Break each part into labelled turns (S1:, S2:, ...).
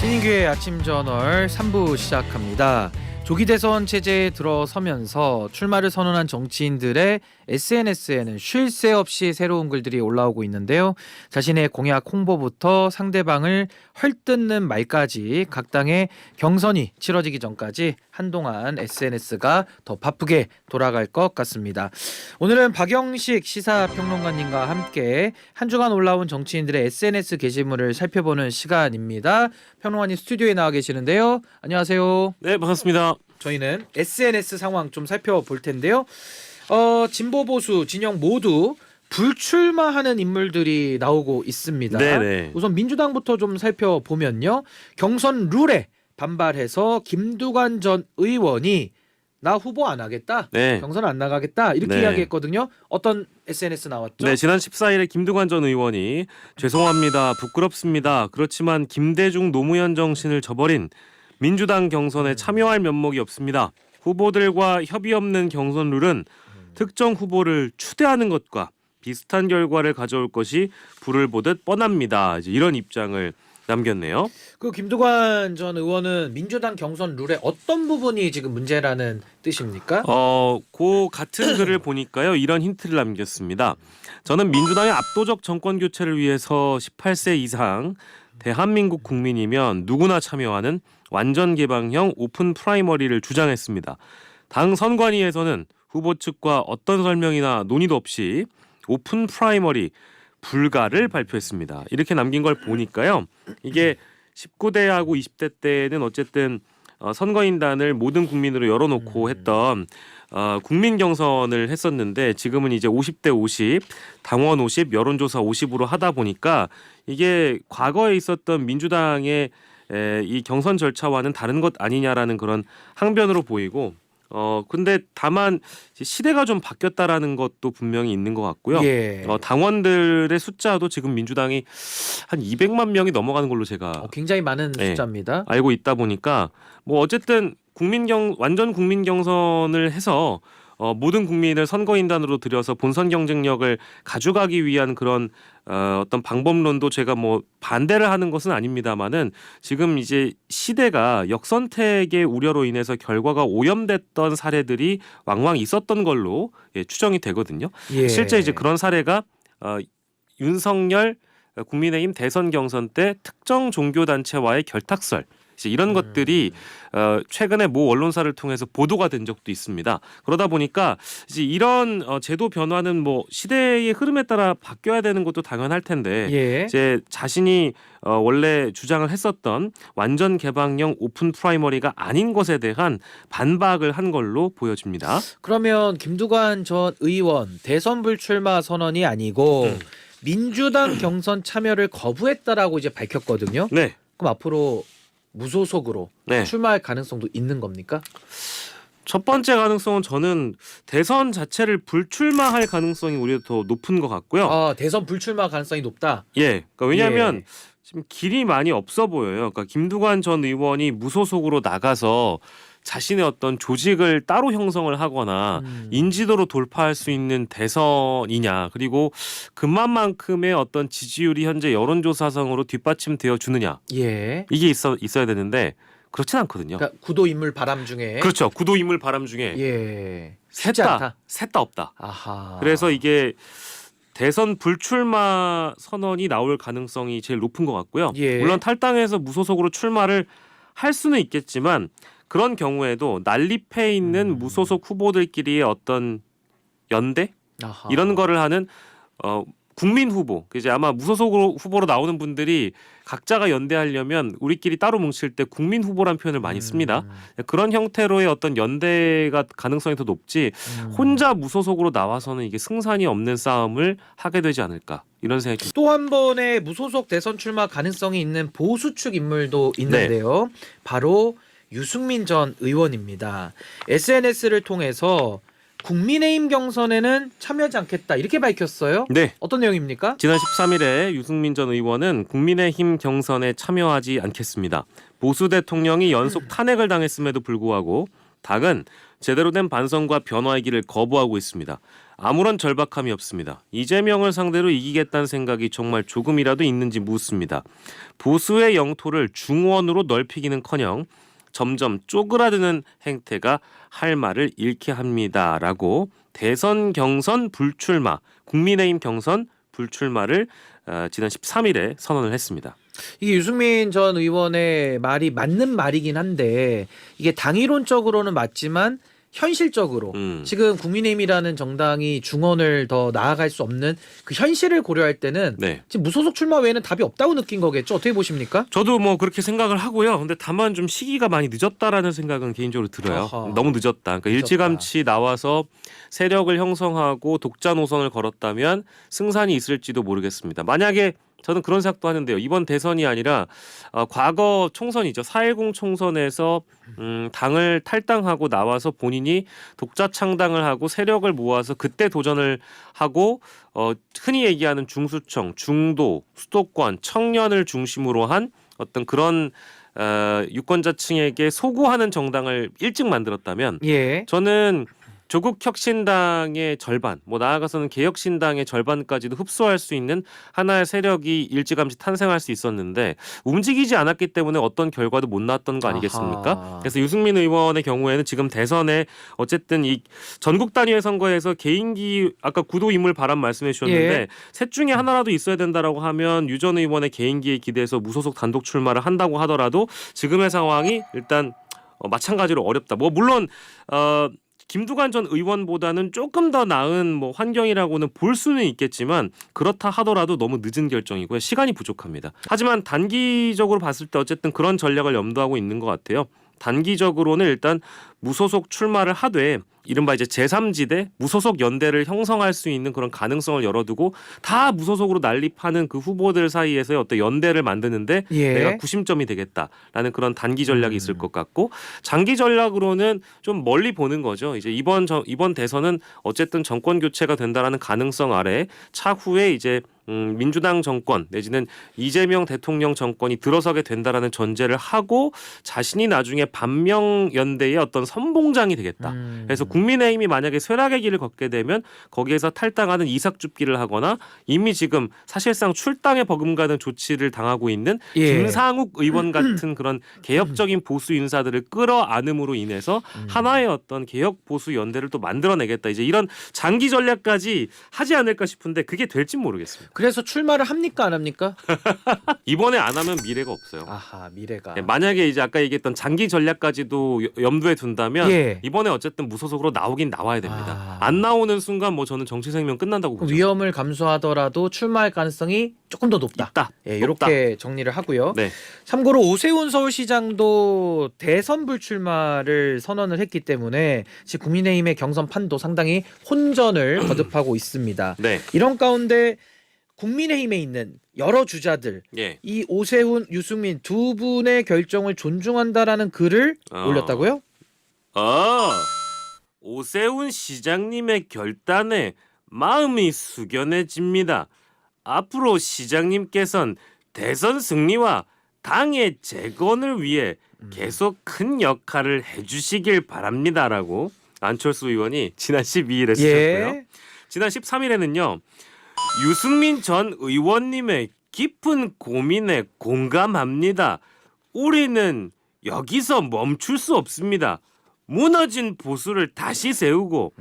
S1: 신인규의 아침 저널 3부 시작합니다. 조기 대선 체제에 들어서면서 출마를 선언한 정치인들의 SNS에는 쉴 새 없이 새로운 글들이 올라오고 있는데요. 자신의 공약 홍보부터 상대방을 헐뜯는 말까지 각 당의 경선이 치러지기 전까지 한동안 SNS가 더 바쁘게 돌아갈 것 같습니다. 오늘은 박영식 시사평론가님과 함께 한 주간 올라온 정치인들의 SNS 게시물을 살펴보는 시간입니다. 평론가님 스튜디오에 나와 계시는데요. 안녕하세요.
S2: 네, 반갑습니다.
S1: 저희는 SNS 상황 좀 살펴볼 텐데요. 진보 보수 진영 모두 불출마하는 인물들이 나오고 있습니다.
S2: 네네.
S1: 우선 민주당부터 좀 살펴보면요. 경선 룰에 반발해서 김두관 전 의원이 나 후보 안 하겠다.
S2: 네.
S1: 경선 안 나가겠다. 이렇게
S2: 네.
S1: 이야기했거든요. 어떤 SNS 나왔죠?
S2: 네, 지난 14일에 김두관 전 의원이 죄송합니다. 부끄럽습니다. 그렇지만 김대중 노무현 정신을 저버린 민주당 경선에 참여할 면목이 없습니다. 후보들과 협의 없는 경선 룰은 특정 후보를 추대하는 것과 비슷한 결과를 가져올 것이 불을 보듯 뻔합니다. 이제 이런 입장을 남겼네요.
S1: 그 김두관 전 의원은 민주당 경선 룰의 어떤 부분이 지금 문제라는 뜻입니까?
S2: 그 같은 글을 보니까요. 이런 힌트를 남겼습니다. 저는 민주당의 압도적 정권 교체를 위해서 18세 이상 대한민국 국민이면 누구나 참여하는 완전 개방형 오픈 프라이머리를 주장했습니다. 당 선관위에서는 후보 측과 어떤 설명이나 논의도 없이 오픈 프라이머리 불가를 발표했습니다. 이렇게 남긴 걸 보니까요. 이게 19대하고 20대 때는 어쨌든 선거인단을 모든 국민으로 열어놓고 했던 국민 경선을 했었는데 지금은 이제 50대 50, 당원 50, 여론조사 50으로 하다 보니까 이게 과거에 있었던 민주당의 이 경선 절차와는 다른 것 아니냐라는 그런 항변으로 보이고 근데 다만 시대가 좀 바뀌었다라는 것도 분명히 있는 것 같고요.
S1: 예.
S2: 당원들의 숫자도 지금 민주당이 한 200만 명이 넘어가는 걸로 제가
S1: 굉장히 많은
S2: 네.
S1: 숫자입니다.
S2: 알고 있다 보니까 뭐 어쨌든 완전 국민 경선을 해서 모든 국민을 선거인단으로 들여서 본선 경쟁력을 가져가기 위한 그런 어떤 방법론도 제가 뭐 반대를 하는 것은 아닙니다만은 지금 이제 시대가 역선택의 우려로 인해서 결과가 오염됐던 사례들이 왕왕 있었던 걸로 추정이 되거든요.
S1: 예.
S2: 실제 이제 그런 사례가 윤석열 국민의힘 대선 경선 때 특정 종교 단체와의 결탁설 이런 것들이 최근에 모 언론사를 통해서 보도가 된 적도 있습니다. 그러다 보니까 이제 이런 제도 변화는 뭐 시대의 흐름에 따라 바뀌어야 되는 것도 당연할 텐데
S1: 예.
S2: 이제 자신이 원래 주장을 했었던 완전 개방형 오픈 프라이머리가 아닌 것에 대한 반박을 한 걸로 보여집니다.
S1: 그러면 김두관 전 의원 대선 불출마 선언이 아니고 민주당 경선 참여를 거부했다라고 이제 밝혔거든요.
S2: 네.
S1: 그럼 앞으로 무소속으로
S2: 네.
S1: 출마할 가능성도 있는 겁니까?
S2: 첫 번째 가능성은 저는 대선 자체를 불출마할 가능성이 오히려 더 높은 것 같고요.
S1: 대선 불출마 가능성이 높다.
S2: 예, 그러니까 왜냐하면
S1: 예.
S2: 지금 길이 많이 없어 보여요. 그러니까 김두관 전 의원이 무소속으로 나가서 자신의 어떤 조직을 따로 형성을 하거나 인지도로 돌파할 수 있는 대선이냐, 그리고 그만큼의 어떤 지지율이 현재 여론조사상으로 뒷받침되어 주느냐,
S1: 예.
S2: 이게 있어야 되는데 그렇진 않거든요.
S1: 그러니까 구도 인물 바람 중에
S2: 그렇죠. 구도 인물 바람 중에
S1: 예.
S2: 셋
S1: 쉽지
S2: 다
S1: 않다.
S2: 없다.
S1: 아하.
S2: 그래서 이게 대선 불출마 선언이 나올 가능성이 제일 높은 것 같고요.
S1: 예.
S2: 물론 탈당해서 무소속으로 출마를 할 수는 있겠지만 그런 경우에도 난립해 있는 무소속 후보들끼리의 어떤 연대
S1: 아하.
S2: 이런 거를 하는 국민 후보, 이제 아마 무소속으로 후보로 나오는 분들이 각자가 연대하려면 우리끼리 따로 뭉칠 때 국민 후보란 표현을 많이 씁니다. 그런 형태로의 어떤 연대가 가능성이 더 높지 혼자 무소속으로 나와서는 이게 승산이 없는 싸움을 하게 되지 않을까 이런 생각이 듭니다.
S1: 또 한 번의 무소속 대선 출마 가능성이 있는 보수축 인물도 있는데요. 바로 유승민 전 의원입니다. SNS를 통해서 국민의힘 경선에는 참여하지 않겠다 이렇게 밝혔어요.
S2: 네.
S1: 어떤 내용입니까?
S2: 지난 13일에 유승민 전 의원은 국민의힘 경선에 참여하지 않겠습니다. 보수 대통령이 연속 탄핵을 당했음에도 불구하고 당은 제대로 된 반성과 변화의 길을 거부하고 있습니다. 아무런 절박함이 없습니다. 이재명을 상대로 이기겠다는 생각이 정말 조금이라도 있는지 묻습니다. 보수의 영토를 중원으로 넓히기는커녕 점점 쪼그라드는 행태가 할 말을 잃게 합니다라고 대선 경선 불출마, 국민의힘 경선 불출마를 지난 13일에 선언을 했습니다.
S1: 이게 유승민 전 의원의 말이 맞는 말이긴 한데 이게 당이론적으로는 맞지만 현실적으로 지금 국민의힘이라는 정당이 중원을 더 나아갈 수 없는 그 현실을 고려할 때는
S2: 네.
S1: 지금 무소속 출마 외에는 답이 없다고 느낀 거겠죠. 어떻게 보십니까?
S2: 저도 뭐 그렇게 생각을 하고요. 근데 다만 좀 시기가 많이 늦었다라는 생각은 개인적으로 들어요.
S1: 아하.
S2: 너무 늦었다. 그러니까
S1: 늦었다.
S2: 일찌감치 나와서 세력을 형성하고 독자 노선을 걸었다면 승산이 있을지도 모르겠습니다. 만약에 저는 그런 생각도 하는데요. 이번 대선이 아니라 과거 총선이죠. 4.10 총선에서 당을 탈당하고 나와서 본인이 독자 창당을 하고 세력을 모아서 그때 도전을 하고 흔히 얘기하는 중수청, 중도, 수도권, 청년을 중심으로 한 어떤 그런 유권자층에게 소구하는 정당을 일찍 만들었다면
S1: 예.
S2: 저는 조국혁신당의 절반, 뭐 나아가서는 개혁신당의 절반까지도 흡수할 수 있는 하나의 세력이 일찌감치 탄생할 수 있었는데 움직이지 않았기 때문에 어떤 결과도 못 나왔던 거 아니겠습니까?
S1: 아하.
S2: 그래서 유승민 의원의 경우에는 지금 대선에 어쨌든 이 전국 단위의 선거에서 개인기 아까 구도 인물 바람 말씀해 주셨는데
S1: 예.
S2: 셋 중에 하나라도 있어야 된다라고 하면 유 전 의원의 개인기에 기대해서 무소속 단독 출마를 한다고 하더라도 지금의 상황이 일단 마찬가지로 어렵다. 뭐 물론 김두관 전 의원보다는 조금 더 나은 뭐 환경이라고는 볼 수는 있겠지만 그렇다 하더라도 너무 늦은 결정이고요. 시간이 부족합니다. 하지만 단기적으로 봤을 때 어쨌든 그런 전략을 염두하고 있는 것 같아요. 단기적으로는 일단 무소속 출마를 하되 이른바 이제 제3지대 무소속 연대를 형성할 수 있는 그런 가능성을 열어두고 다 무소속으로 난립하는 그 후보들 사이에서의 어떤 연대를 만드는데
S1: 예.
S2: 내가 구심점이 되겠다라는 그런 단기 전략이 있을 것 같고 장기 전략으로는 좀 멀리 보는 거죠. 이제 이번 대선은 어쨌든 정권 교체가 된다라는 가능성 아래 차후에 이제 민주당 정권 내지는 이재명 대통령 정권이 들어서게 된다라는 전제를 하고 자신이 나중에 반명연대의 어떤 선봉장이 되겠다. 그래서 국민의힘이 만약에 쇠락의 길을 걷게 되면 거기에서 탈당하는 이삭줍기를 하거나 이미 지금 사실상 출당에 버금가는 조치를 당하고 있는
S1: 예.
S2: 김상욱 의원 같은 그런 개혁적인 보수 인사들을 끌어안음으로 인해서 하나의 어떤 개혁 보수 연대를 또 만들어내겠다. 이제 이런 장기 전략까지 하지 않을까 싶은데 그게 될진 모르겠습니다.
S1: 그래서 출마를 합니까 안 합니까?
S2: 이번에 안 하면 미래가 없어요.
S1: 아하 미래가.
S2: 네, 만약에 이제 아까 얘기했던 장기 전략까지도 염두에 둔다면
S1: 예.
S2: 이번에 어쨌든 무소속으로 나오긴 나와야 됩니다.
S1: 아.
S2: 안 나오는 순간 뭐 저는 정치 생명 끝난다고 보죠.
S1: 위험을 감수하더라도 출마할 가능성이 조금 더 높다.
S2: 있다.
S1: 예,
S2: 높다.
S1: 이렇게 정리를 하고요.
S2: 네.
S1: 참고로 오세훈 서울시장도 대선 불출마를 선언을 했기 때문에 지금 국민의힘의 경선 판도 상당히 혼전을 거듭하고 있습니다.
S2: 네.
S1: 이런 가운데 국민의힘에 있는 여러 주자들
S2: 예.
S1: 이 오세훈, 유승민 두 분의 결정을 존중한다라는 글을 올렸다고요?
S2: 오세훈 시장님의 결단에 마음이 숙연해집니다. 앞으로 시장님께서는 대선 승리와 당의 재건을 위해 계속 큰 역할을 해주시길 바랍니다라고 안철수 의원이 지난 12일에 쓰셨고요.
S1: 예.
S2: 지난 13일에는요. 유승민 전 의원님의 깊은 고민에 공감합니다. 우리는 여기서 멈출 수 없습니다. 무너진 보수를 다시 세우고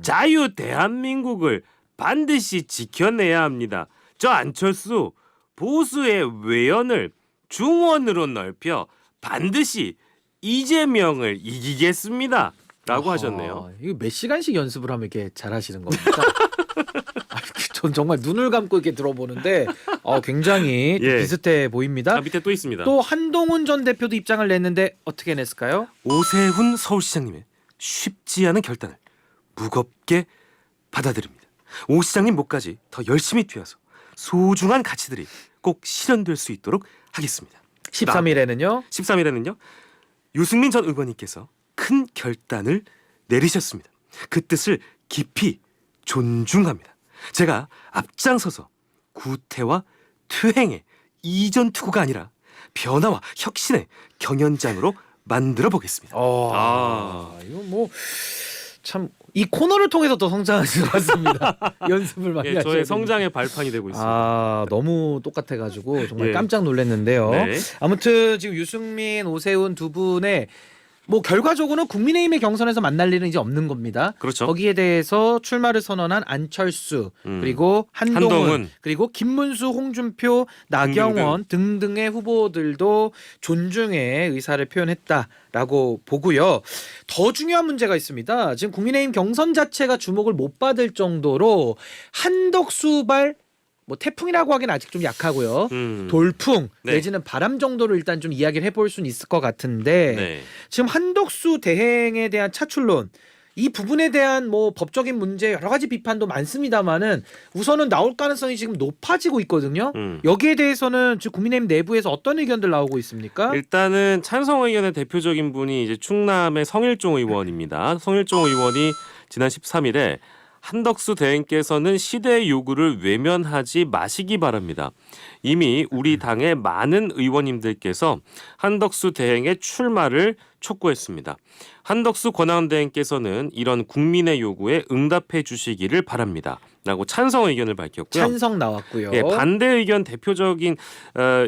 S2: 자유 대한민국을 반드시 지켜내야 합니다. 저 안철수 보수의 외연을 중원으로 넓혀 반드시 이재명을 이기겠습니다. 라고 하셨네요.
S1: 이거 몇 시간씩 연습을 하면 이렇게 잘하시는 겁니까? 전 정말 눈을 감고 이렇게 들어보는데 굉장히
S2: 예.
S1: 비슷해 보입니다.
S2: 밑에 또 있습니다.
S1: 또 한동훈 전 대표도 입장을 냈는데 어떻게 냈을까요?
S2: 오세훈 서울시장님의 쉽지 않은 결단을 무겁게 받아들입니다. 오 시장님 목까지 더 열심히 뛰어서 소중한 가치들이 꼭 실현될 수 있도록 하겠습니다.
S1: 13일에는요.
S2: 13일에는요. 유승민 전 의원님께서 큰 결단을 내리셨습니다. 그 뜻을 깊이 존중합니다. 제가 앞장서서 구태와 퇴행의 이전 투구가 아니라 변화와 혁신의 경연장으로 만들어 보겠습니다.
S1: 이거 뭐 참 이 코너를 통해서 더 성장하신 것 같습니다. 연습을 많이
S2: 예,
S1: 하셔야
S2: 저의
S1: 됩니다.
S2: 성장의 발판이 되고 있습니다.
S1: 아 너무 똑같아가지고 정말
S2: 예.
S1: 깜짝 놀랐는데요.
S2: 네.
S1: 아무튼 지금 유승민, 오세훈 두 분의 뭐 결과적으로는 국민의힘의 경선에서 만날 일은 이제 없는 겁니다.
S2: 그렇죠.
S1: 거기에 대해서 출마를 선언한 안철수
S2: 음.
S1: 그리고 한동훈,
S2: 한동훈.
S1: 그리고 김문수, 홍준표, 나경원 등등의 후보들도 존중의 의사를 표현했다라고 보고요. 더 중요한 문제가 있습니다. 지금 국민의힘 경선 자체가 주목을 못 받을 정도로 한덕수발 뭐 태풍이라고 하기는 아직 좀 약하고요. 돌풍
S2: 네.
S1: 내지는 바람 정도로 일단 좀 이야기를 해볼 수는 있을 것 같은데
S2: 네.
S1: 지금 한덕수 대행에 대한 차출론 이 부분에 대한 뭐 법적인 문제 여러 가지 비판도 많습니다만은 우선은 나올 가능성이 지금 높아지고 있거든요. 여기에 대해서는 지금 국민의힘 내부에서 어떤 의견들 나오고 있습니까?
S2: 일단은 찬성 의견의 대표적인 분이 이제 충남의 성일종 의원입니다. 성일종 의원이 지난 13일에 한덕수 대행께서는 시대의 요구를 외면하지 마시기 바랍니다. 이미 우리 당의 많은 의원님들께서 한덕수 대행의 출마를 촉구했습니다. 한덕수 권한대행께서는 이런 국민의 요구에 응답해 주시기를 바랍니다. 라고 찬성 의견을 밝혔고요.
S1: 찬성 나왔고요.
S2: 예, 반대 의견 대표적인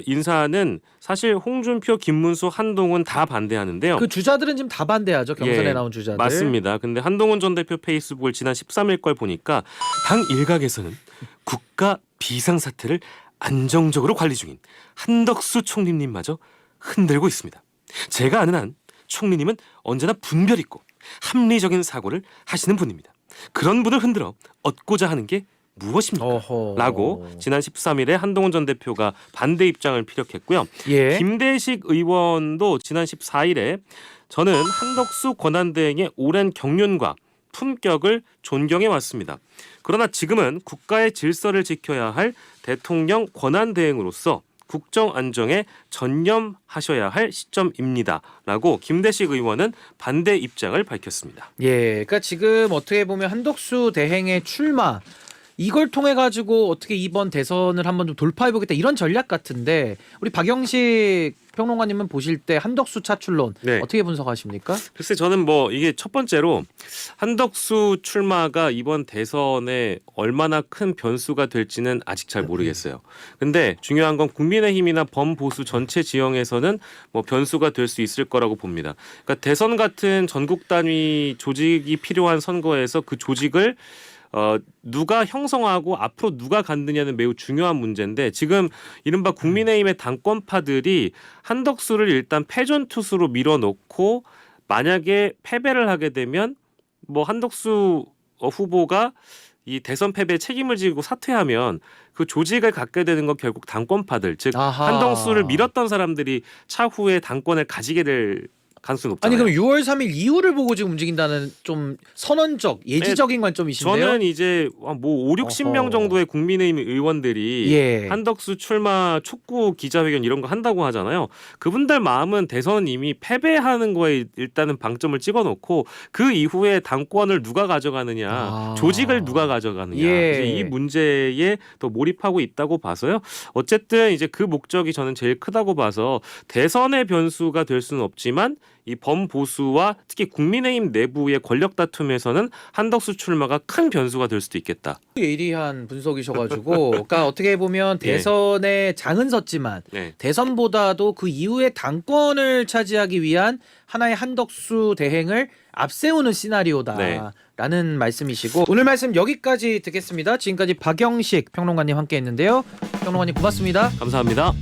S2: 인사는 사실 홍준표, 김문수, 한동훈 다 반대하는데요.
S1: 그 주자들은 지금 다 반대하죠. 경선에
S2: 예,
S1: 나온 주자들.
S2: 맞습니다. 근데 한동훈 전 대표 페이스북을 지난 13일 걸 보니까 당 일각에서는 국가 비상사태를 안정적으로 관리 중인 한덕수 총리님마저 흔들고 있습니다. 제가 아는 한 총리님은 언제나 분별 있고 합리적인 사고를 하시는 분입니다. 그런 분을 흔들어 얻고자 하는 게 무엇입니까?
S1: 어허.
S2: 라고 지난 13일에 한동훈 전 대표가 반대 입장을 피력했고요.
S1: 예.
S2: 김대식 의원도 지난 14일에 저는 한덕수 권한대행의 오랜 경륜과 품격을 존경해 왔습니다. 그러나 지금은 국가의 질서를 지켜야 할 대통령 권한대행으로서 국정 안정에 전념하셔야 할 시점입니다. 라고 김대식 의원은 반대 입장을 밝혔습니다.
S1: 예, 그러니까 지금 어떻게 보면 한덕수 대행의 출마 이걸 통해 가지고 어떻게 이번 대선을 한번 좀 돌파해 보겠다 이런 전략 같은데 우리 박영식 평론가님은 보실 때 한덕수 차출론
S2: 네.
S1: 어떻게 분석하십니까?
S2: 글쎄 저는 뭐 이게 첫 번째로 한덕수 출마가 이번 대선에 얼마나 큰 변수가 될지는 아직 잘 모르겠어요. 근데 중요한 건 국민의힘이나 범보수 전체 지형에서는 뭐 변수가 될 수 있을 거라고 봅니다. 그러니까 대선 같은 전국 단위 조직이 필요한 선거에서 그 조직을 누가 형성하고 앞으로 누가 갖느냐는 매우 중요한 문제인데 지금 이른바 국민의힘의 당권파들이 한덕수를 일단 패전투수로 밀어놓고 만약에 패배를 하게 되면 뭐 한덕수 후보가 이 대선 패배에 책임을 지고 사퇴하면 그 조직을 갖게 되는 건 결국 당권파들 즉
S1: 아하.
S2: 한덕수를 밀었던 사람들이 차후에 당권을 가지게 될 가능성이 높잖아요.
S1: 아니 그럼 6월 3일 이후를 보고 지금 움직인다는 좀 선언적 예지적인 관점이신데요.
S2: 저는 이제 뭐 5, 60명
S1: 어허.
S2: 정도의 국민의힘 의원들이
S1: 예.
S2: 한덕수 출마 촉구 기자회견 이런 거 한다고 하잖아요. 그분들 마음은 대선은 이미 패배하는 거에 일단은 방점을 찍어놓고 그 이후에 당권을 누가 가져가느냐,
S1: 아.
S2: 조직을 누가 가져가느냐
S1: 예.
S2: 이제 이 문제에 더 몰입하고 있다고 봐서요. 어쨌든 이제 그 목적이 저는 제일 크다고 봐서 대선의 변수가 될 수는 없지만 이 범보수와 특히 국민의힘 내부의 권력 다툼에서는 한덕수 출마가 큰 변수가 될 수도 있겠다.
S1: 예리한 분석이셔가지고, 그러니까 어떻게 보면 대선에 장은 섰지만
S2: 네.
S1: 대선보다도 그 이후에 당권을 차지하기 위한 하나의 한덕수 대행을 앞세우는 시나리오다라는 말씀이시고 오늘 말씀 여기까지 듣겠습니다. 지금까지 박영식 평론가님 함께했는데요. 평론가님 고맙습니다.
S2: 감사합니다.